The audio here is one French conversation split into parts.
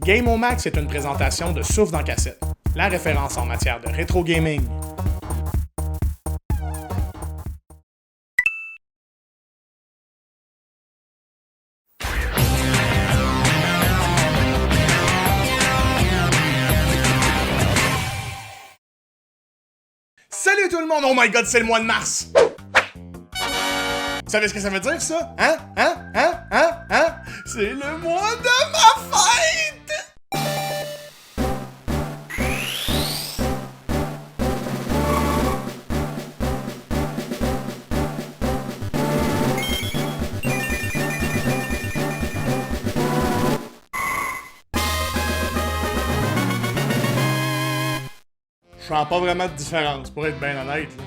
Game au Max est une présentation de Souffle dans cassette, la référence en matière de rétro gaming. Salut tout le monde! Oh my god, c'est le mois de mars! Vous savez ce que ça veut dire, ça? Hein? C'est le mois de ma fête! Je sens pas vraiment de différence, pour être bien honnête, là.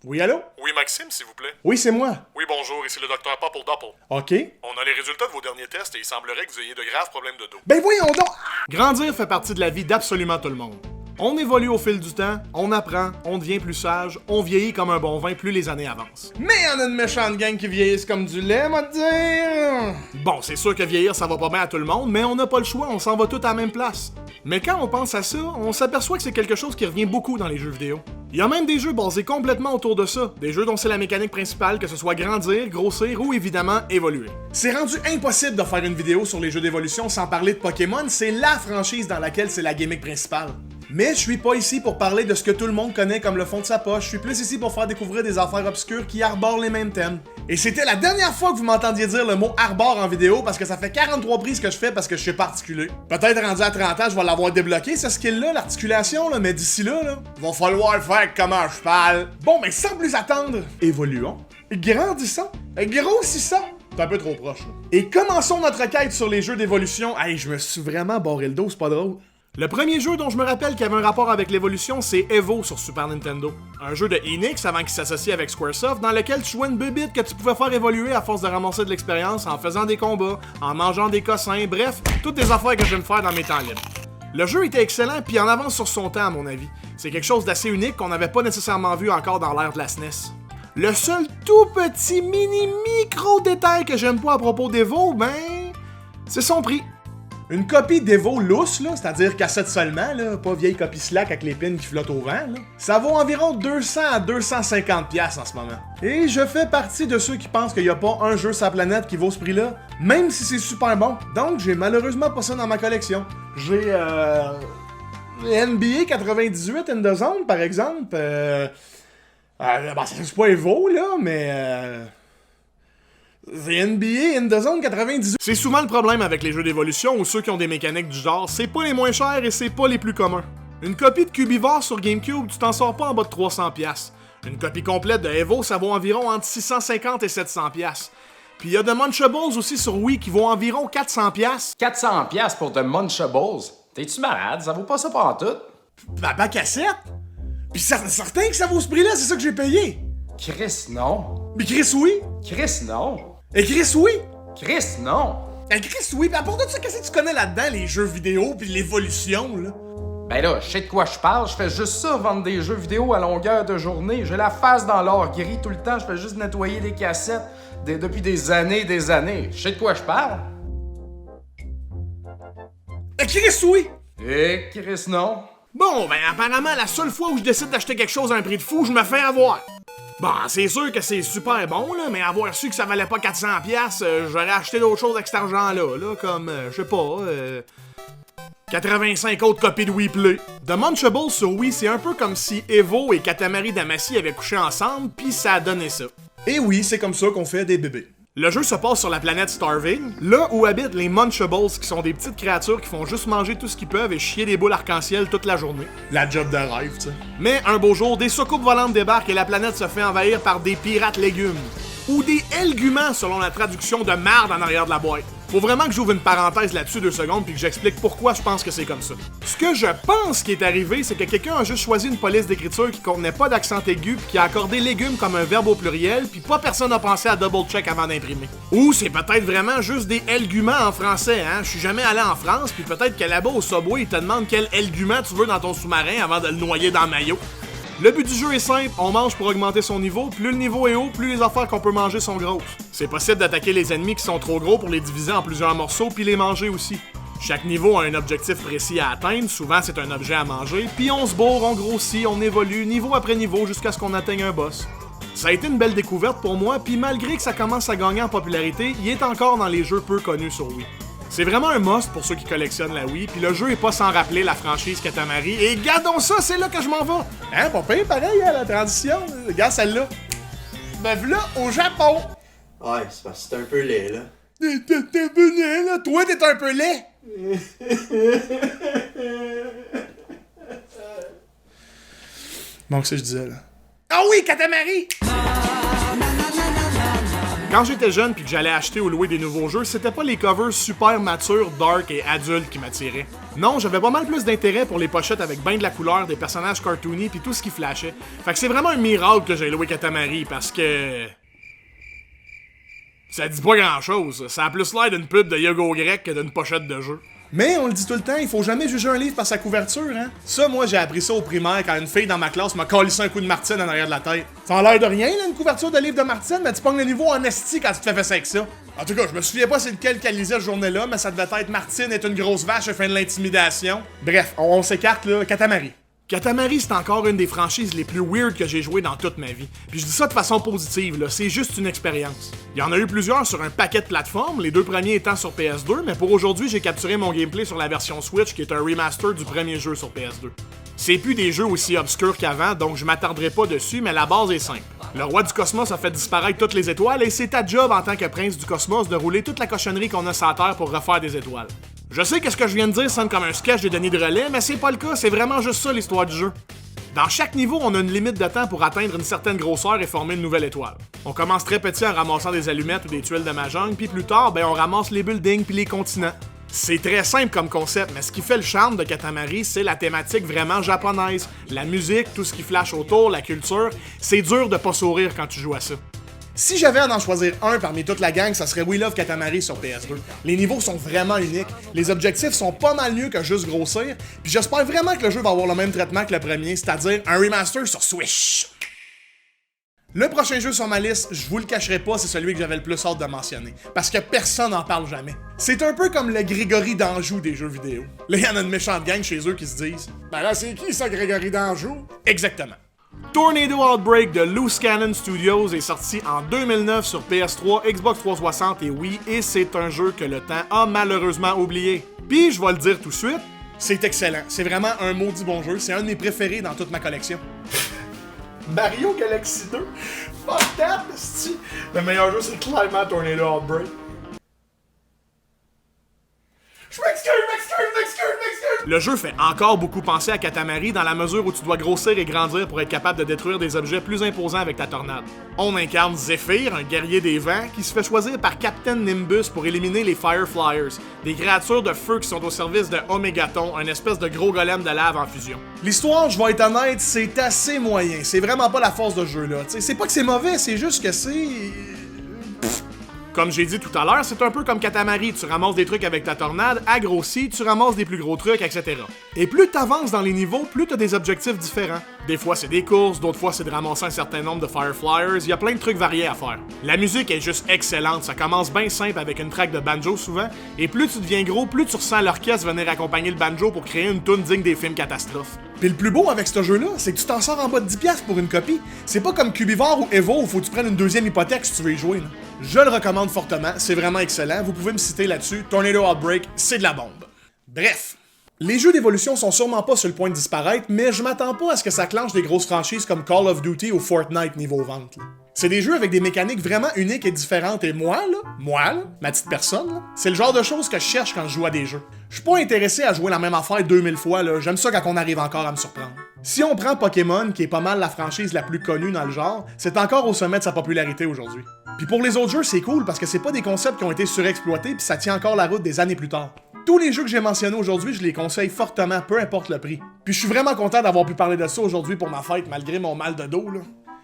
Oui, allô? Oui, Maxime, s'il vous plaît. Oui, c'est moi. Oui, bonjour, ici le docteur Pop pour Doppel. OK. On a les résultats de vos derniers tests et il semblerait que vous ayez de graves problèmes de dos. Ben voyons donc! Grandir fait partie de la vie d'absolument tout le monde. On évolue au fil du temps, on apprend, on devient plus sage, on vieillit comme un bon vin plus les années avancent. Mais y en a une méchante gang qui vieillissent comme du lait, moi te dire! Bon, c'est sûr que vieillir ça va pas bien à tout le monde, mais on n'a pas le choix, on s'en va tous à la même place. Mais quand on pense à ça, on s'aperçoit que c'est quelque chose qui revient beaucoup dans les jeux vidéo. Il y a même des jeux basés complètement autour de ça, des jeux dont c'est la mécanique principale, que ce soit grandir, grossir ou évidemment évoluer. C'est rendu impossible de faire une vidéo sur les jeux d'évolution sans parler de Pokémon, c'est la franchise dans laquelle c'est la gimmick principale. Mais je suis pas ici pour parler de ce que tout le monde connaît comme le fond de sa poche, je suis plus ici pour faire découvrir des affaires obscures qui arborent les mêmes thèmes. Et c'était la dernière fois que vous m'entendiez dire le mot arbore en vidéo parce que ça fait 43 prises que je fais parce que je sais pas articuler. Peut-être rendu à 30 ans, je vais l'avoir débloqué ce skill-là, l'articulation, là, mais d'ici là, va falloir faire comme un cheval. Bon, mais sans plus attendre, évoluons, grandissons, grossissons. C'est un peu trop proche, là. Et commençons notre quête sur les jeux d'évolution. Hey, je me suis vraiment barré le dos, c'est pas drôle. Le premier jeu dont je me rappelle qui avait un rapport avec l'évolution, c'est Evo sur Super Nintendo. Un jeu de Enix avant qu'il s'associe avec Squaresoft dans lequel tu jouais une bébite que tu pouvais faire évoluer à force de ramasser de l'expérience en faisant des combats, en mangeant des cossins, bref, toutes des affaires que j'aime faire dans mes temps libres. Le jeu était excellent puis en avance sur son temps à mon avis. C'est quelque chose d'assez unique qu'on n'avait pas nécessairement vu encore dans l'ère de la SNES. Le seul tout petit micro détail que j'aime pas à propos d'Evo, ben, c'est son prix. Une copie d'Evo lousse, là, c'est-à-dire cassette seulement, là, pas vieille copie slack avec les pins qui flottent au vent, là, ça vaut environ 200 à 250 piastres en ce moment. Et je fais partie de ceux qui pensent qu'il n'y a pas un jeu sur la planète qui vaut ce prix-là, même si c'est super bon. Donc, j'ai malheureusement pas ça dans ma collection. J'ai, NBA 98 in the Zone, par exemple. C'est pas Evo, là, mais The NBA in the Zone 98. C'est souvent le problème avec les jeux d'évolution ou ceux qui ont des mécaniques du genre, c'est pas les moins chers et c'est pas les plus communs. Une copie de Cubivore sur GameCube, tu t'en sors pas en bas de 300$. Une copie complète de Evo, ça vaut environ entre 650 et 700$. Puis il y a The Munchables aussi sur Wii qui vaut environ 400$. 400$ pour The Munchables? T'es-tu malade? Ça vaut pas ça pantoute? Bah cassette? Pis certain que ça vaut ce prix-là, c'est ça que j'ai payé. Chris, non. Mais Chris, oui. Chris, non. Et Chris, oui. Chris, non. Et Chris, oui. Pis à part de ça, qu'est-ce que tu connais là-dedans, les jeux vidéo pis l'évolution, là? Ben là, je sais de quoi je parle, je fais juste ça, vendre des jeux vidéo à longueur de journée. J'ai la face dans l'or gris tout le temps, je fais juste nettoyer des cassettes depuis des années et des années. Je sais de quoi je parle. Et Chris, oui. Et Chris, non. Bon, ben apparemment, la seule fois où je décide d'acheter quelque chose à un prix de fou, je me fais avoir. Bon, c'est sûr que c'est super bon, là, mais avoir su que ça valait pas 400$, j'aurais acheté d'autres choses avec cet argent-là, là, comme, je sais pas, 85 autres copies de Wii Play. The Munchables sur Wii, c'est un peu comme si Evo et Katamari Damacy avaient couché ensemble, pis ça a donné ça. Et oui, c'est comme ça qu'on fait des bébés. Le jeu se passe sur la planète Starving, là où habitent les Munchables, qui sont des petites créatures qui font juste manger tout ce qu'ils peuvent et chier des boules arc-en-ciel toute la journée. La job de rêve, tu sais. Mais un beau jour, des soucoupes volantes débarquent et la planète se fait envahir par des pirates légumes. Ou des élguments selon la traduction de marde en arrière de la boîte. Faut vraiment que j'ouvre une parenthèse là-dessus 2 secondes puis que j'explique pourquoi je pense que c'est comme ça. Ce que je pense qui est arrivé, c'est que quelqu'un a juste choisi une police d'écriture qui contenait pas d'accent aigu puis qui a accordé légumes comme un verbe au pluriel puis pas personne n'a pensé à double-check avant d'imprimer. Ou c'est peut-être vraiment juste des élguments en français, hein? Je suis jamais allé en France puis peut-être que là-bas au Subway, ils te demandent quel élgument tu veux dans ton sous-marin avant de le noyer dans le maillot. Le but du jeu est simple, on mange pour augmenter son niveau, plus le niveau est haut, plus les affaires qu'on peut manger sont grosses. C'est possible d'attaquer les ennemis qui sont trop gros pour les diviser en plusieurs morceaux puis les manger aussi. Chaque niveau a un objectif précis à atteindre, souvent c'est un objet à manger, puis on se bourre, on grossit, on évolue niveau après niveau jusqu'à ce qu'on atteigne un boss. Ça a été une belle découverte pour moi, puis malgré que ça commence à gagner en popularité, il est encore dans les jeux peu connus sur Wii. C'est vraiment un must pour ceux qui collectionnent la Wii, puis le jeu est pas sans rappeler la franchise Katamari, et gardons ça, c'est là que je m'en vais! Hein, pas pire, pareil, hein, la transition, regarde celle-là. Ben voilà, au Japon! Ouais, c'est parce que c'est un peu laid, là. T'es un peu laid, là! Toi, t'es un peu laid! Bon, que ça je disais, là. Ah oui, Katamari! Quand j'étais jeune puis que j'allais acheter ou louer des nouveaux jeux, c'était pas les covers super matures, dark et adultes qui m'attiraient. Non, j'avais pas mal plus d'intérêt pour les pochettes avec ben de la couleur, des personnages cartoony puis tout ce qui flashait. Fait que c'est vraiment un miracle que j'ai loué Katamari parce que... ça dit pas grand chose, ça a plus l'air d'une pub de yoga grec que d'une pochette de jeu. Mais on le dit tout le temps, il faut jamais juger un livre par sa couverture, hein. Ça, moi, j'ai appris ça au primaire quand une fille dans ma classe m'a collé un coup de Martine en arrière de la tête. Ça a l'air de rien, là, une couverture de livre de Martine, mais tu pognes le niveau en esti quand tu te fais fesser avec ça. En tout cas, je me souviens pas c'est lequel qu'elle lisait ce journée-là, mais ça devait être Martine est une grosse vache et fait de l'intimidation. Bref, on s'écarte, là, Katamari. Katamari, c'est encore une des franchises les plus weird que j'ai joué dans toute ma vie. Puis je dis ça de façon positive, là, c'est juste une expérience. Il y en a eu plusieurs sur un paquet de plateformes, les deux premiers étant sur PS2, mais pour aujourd'hui, j'ai capturé mon gameplay sur la version Switch, qui est un remaster du premier jeu sur PS2. C'est plus des jeux aussi obscurs qu'avant, donc je m'attarderai pas dessus, mais la base est simple. Le roi du cosmos a fait disparaître toutes les étoiles et c'est ta job en tant que prince du cosmos de rouler toute la cochonnerie qu'on a sur la Terre pour refaire des étoiles. Je sais que ce que je viens de dire sonne comme un sketch de Denis de Relais, mais c'est pas le cas, c'est vraiment juste ça l'histoire du jeu. Dans chaque niveau, on a une limite de temps pour atteindre une certaine grosseur et former une nouvelle étoile. On commence très petit en ramassant des allumettes ou des tuiles de mahjong, puis plus tard, on ramasse les buildings puis les continents. C'est très simple comme concept, mais ce qui fait le charme de Katamari, c'est la thématique vraiment japonaise. La musique, tout ce qui flash autour, la culture, c'est dur de pas sourire quand tu joues à ça. Si j'avais à en choisir un parmi toute la gang, ça serait We Love Katamari sur PS2. Les niveaux sont vraiment uniques, les objectifs sont pas mal mieux que juste grossir, puis j'espère vraiment que le jeu va avoir le même traitement que le premier, c'est-à-dire un remaster sur Switch. Le prochain jeu sur ma liste, je vous le cacherai pas, c'est celui que j'avais le plus hâte de mentionner, parce que personne n'en parle jamais. C'est un peu comme le Grégory d'Anjou des jeux vidéo. Là, il y en a une méchante gang chez eux qui se disent « Ben là, c'est qui ça, Grégory d'Anjou? » Exactement. Tornado Outbreak de Loose Cannon Studios est sorti en 2009 sur PS3, Xbox 360 et Wii, et c'est un jeu que le temps a malheureusement oublié. Puis, je vais le dire tout de suite, c'est excellent. C'est vraiment un maudit bon jeu, c'est un de mes préférés dans toute ma collection. Mario Galaxy 2? Fuck that, esti! Le meilleur jeu, c'est clairement Tornado Outbreak. Je m'excuse! Le jeu fait encore beaucoup penser à Katamari dans la mesure où tu dois grossir et grandir pour être capable de détruire des objets plus imposants avec ta tornade. On incarne Zephyr, un guerrier des vents, qui se fait choisir par Captain Nimbus pour éliminer les Fire Flyers, des créatures de feu qui sont au service de Omegaton, un espèce de gros golem de lave en fusion. L'histoire, je vais être honnête, c'est assez moyen. C'est vraiment pas la force de ce jeu-là. C'est pas que c'est mauvais, c'est juste que c'est... Comme j'ai dit tout à l'heure, c'est un peu comme Katamari, tu ramasses des trucs avec ta tornade, agrossis, tu ramasses des plus gros trucs, etc. Et plus t'avances dans les niveaux, plus t'as des objectifs différents. Des fois c'est des courses, d'autres fois c'est de ramasser un certain nombre de Fireflyers, il y a plein de trucs variés à faire. La musique est juste excellente, ça commence bien simple avec une track de banjo souvent, et plus tu deviens gros, plus tu ressens l'orchestre venir accompagner le banjo pour créer une tune digne des films catastrophes. Pis le plus beau avec ce jeu-là, c'est que tu t'en sors en bas de 10$ pour une copie. C'est pas comme Cubivore ou Evo où faut que tu prennes une deuxième hypothèque si tu veux y jouer. Là. Je le recommande fortement, c'est vraiment excellent, vous pouvez me citer là-dessus, Tornado Outbreak, c'est de la bombe. Bref. Les jeux d'évolution sont sûrement pas sur le point de disparaître, mais je m'attends pas à ce que ça clenche des grosses franchises comme Call of Duty ou Fortnite niveau vente. Là. C'est des jeux avec des mécaniques vraiment uniques et différentes, et moi, ma petite personne, là, c'est le genre de choses que je cherche quand je joue à des jeux. Je suis pas intéressé à jouer la même affaire 2000 fois, là. J'aime ça quand on arrive encore à me surprendre. Si on prend Pokémon, qui est pas mal la franchise la plus connue dans le genre, c'est encore au sommet de sa popularité aujourd'hui. Puis pour les autres jeux, c'est cool parce que c'est pas des concepts qui ont été surexploités puis ça tient encore la route des années plus tard. Tous les jeux que j'ai mentionnés aujourd'hui, je les conseille fortement, peu importe le prix. Puis je suis vraiment content d'avoir pu parler de ça aujourd'hui pour ma fête, malgré mon mal de dos, là.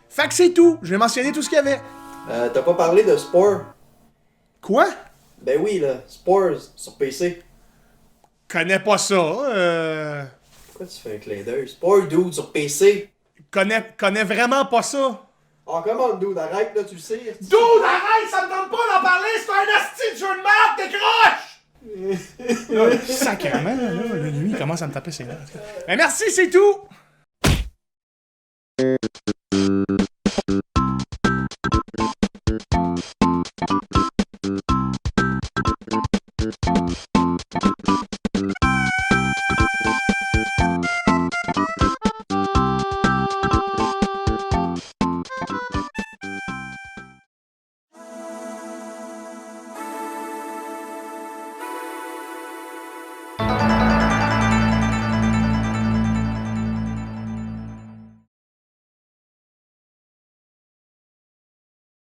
Fait que c'est tout, j'ai mentionné tout ce qu'il y avait. T'as pas parlé de Spore? Quoi? Ben oui, là, Spore sur PC. Connais pas ça, Pourquoi tu fais un clin d'œil? Spore, dude, sur PC. connaît vraiment pas ça. Oh, comment, dude, arrête, là, tu le sais. Dude, arrête, ça me tente pas d'en parler, c'est un asti de jeu de merde, décroche! Là, sacrément, là, lui, il commence à me taper ses nerfs. Mais merci, c'est tout!